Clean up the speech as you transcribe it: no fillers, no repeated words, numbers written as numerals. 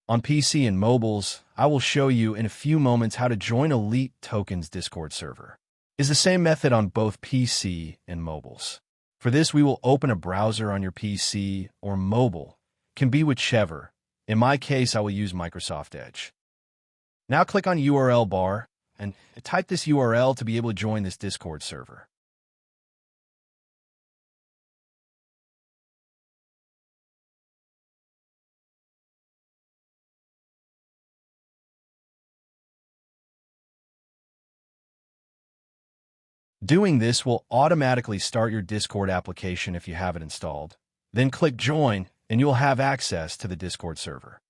On PC and mobiles, I will show you in a few moments how to join Elite Tokens Discord server. It's the same method on both PC and mobiles. For this, we will open a browser on your PC or mobile. Can be whichever. In my case, I will use Microsoft Edge. Now click on URL bar and type this URL to be able to join this Discord server. Doing this will automatically start your Discord application if you have it installed. Then click Join, and you'll have access to the Discord server.